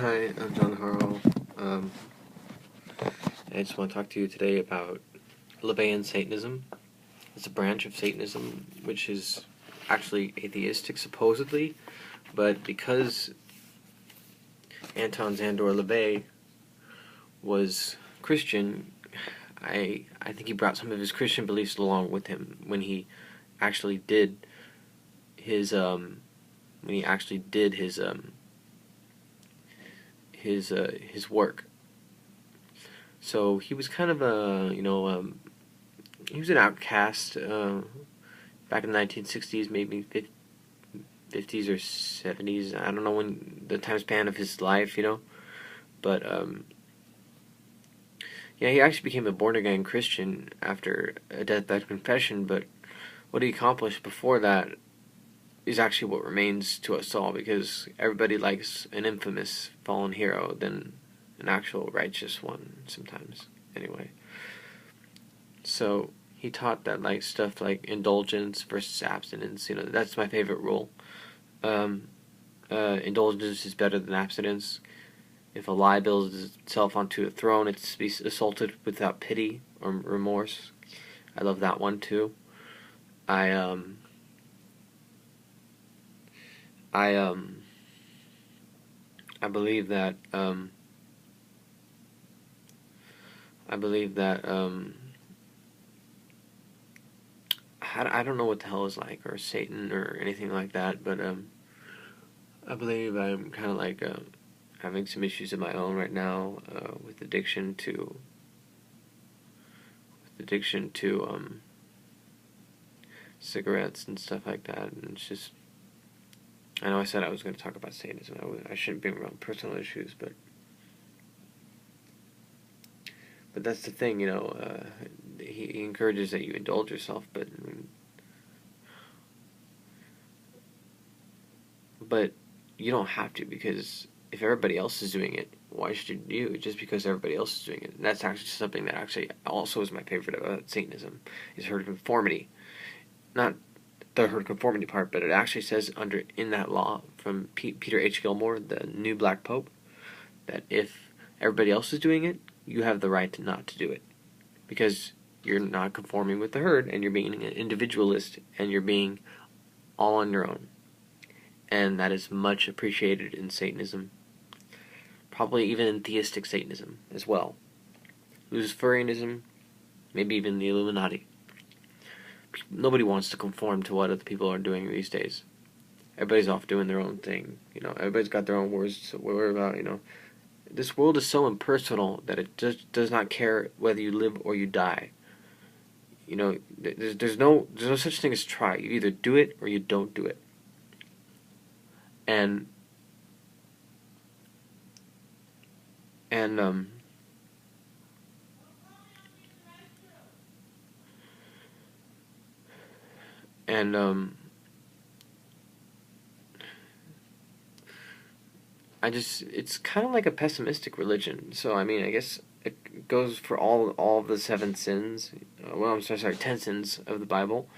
Hi, I'm John Harrell. I just want to talk to you today about Laveyan Satanism. It's a branch of Satanism which is actually atheistic, supposedly, but because Anton Szandor LaVey was Christian, I think he brought some of his Christian beliefs along with him when he actually did his his work. So he was kind of he was an outcast back in the 1960s, maybe 50s or 70s. I don't know when the time span of his life, but yeah, he actually became a born-again Christian after a deathbed confession, but what he accomplished before that is actually what remains to us all, because everybody likes an infamous fallen hero than an actual righteous one sometimes, anyway. So he taught that stuff like indulgence versus abstinence. That's my favorite rule. Indulgence is better than abstinence. If a lie builds itself onto a throne, it's to be assaulted without pity or remorse. I love that one too. I believe that I don't know what the hell is like, or Satan, or anything like that, but I believe I'm kind of having some issues of my own right now with addiction to cigarettes and stuff like that, and it's just, I know I said I was going to talk about Satanism. I shouldn't be around personal issues, but that's the thing, he encourages that you indulge yourself, but you don't have to, because if everybody else is doing it, why should you, just because everybody else is doing it? And that's actually something that actually also is my favorite about Satanism, is herd conformity. Not the herd conformity part, but it actually says in that law from Peter H. Gilmore, the new Black Pope, that if everybody else is doing it, you have the right not to do it, because you're not conforming with the herd, and you're being an individualist, and you're being all on your own. And that is much appreciated in Satanism, probably even in theistic Satanism as well. Luciferianism, maybe even the Illuminati. Nobody wants to conform to what other people are doing these days. Everybody's off doing their own thing. Everybody's got their own words to worry about. This world is so impersonal that it just does not care whether you live or you die. There's no such thing as try. You either do it or you don't do it. And it's kind of like a pessimistic religion. So I guess it goes for all of the 7 sins. Well, I'm sorry, 10 sins of the Bible.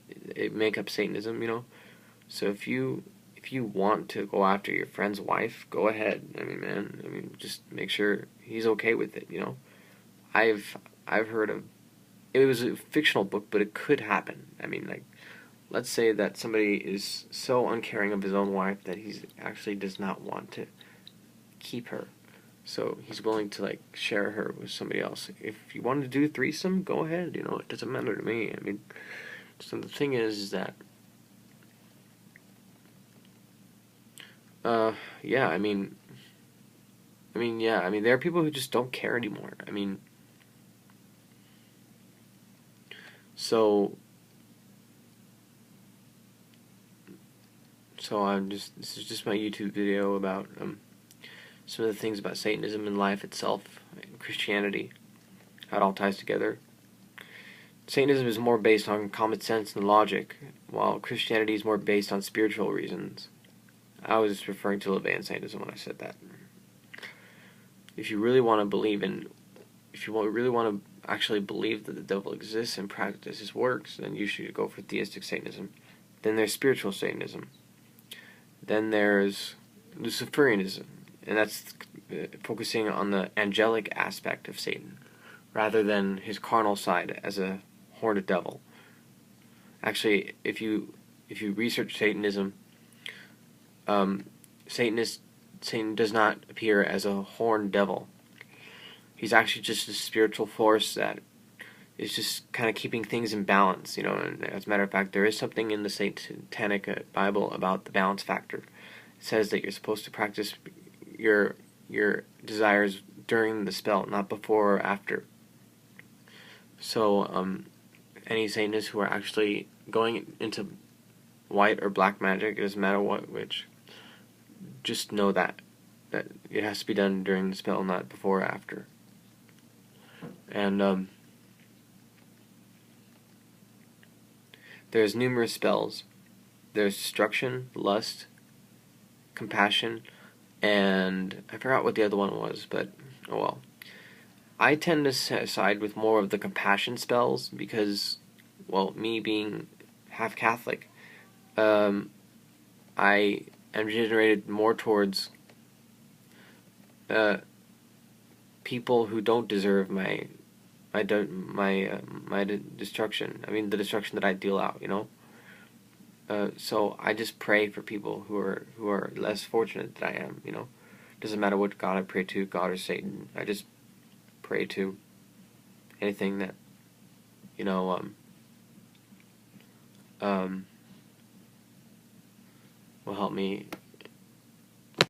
It make up Satanism, So if you want to go after your friend's wife, go ahead. Just make sure he's okay with it. I've heard of, it was a fictional book, but it could happen. Let's say that somebody is so uncaring of his own wife that he actually does not want to keep her, so he's willing to share her with somebody else. If you want to do a threesome, go ahead. It doesn't matter to me. So the thing is that yeah, there are people who just don't care anymore. So this is just my YouTube video about some of the things about Satanism and life itself, and Christianity, how it all ties together. Satanism is more based on common sense and logic, while Christianity is more based on spiritual reasons. I was referring to Laveyan Satanism when I said that. If you really want to really want to actually believe that the devil exists and practice his works, then you should go for theistic Satanism. Then there's spiritual Satanism. Then there's Luciferianism. and that's focusing on the angelic aspect of Satan, rather than his carnal side as a horned devil. Actually, if you research Satanism, Satan does not appear as a horned devil. He's actually just a spiritual force that is just kind of keeping things in balance, And as a matter of fact, there is something in the Satanic Bible about the balance factor. It says that you're supposed to practice your desires during the spell, not before or after. So, any Satanists who are actually going into white or black magic, it doesn't matter which, just know that it has to be done during the spell, not before or after. And there's numerous spells. There's destruction, lust, compassion, and I forgot what the other one was, but oh well. I tend to side with more of the compassion spells because, well, me being half Catholic, I am generated more towards people who don't deserve my destruction. I mean, the destruction that I deal out. So I just pray for people who are less fortunate than I am. Doesn't matter what God I pray to, God or Satan. I just pray to anything that will help me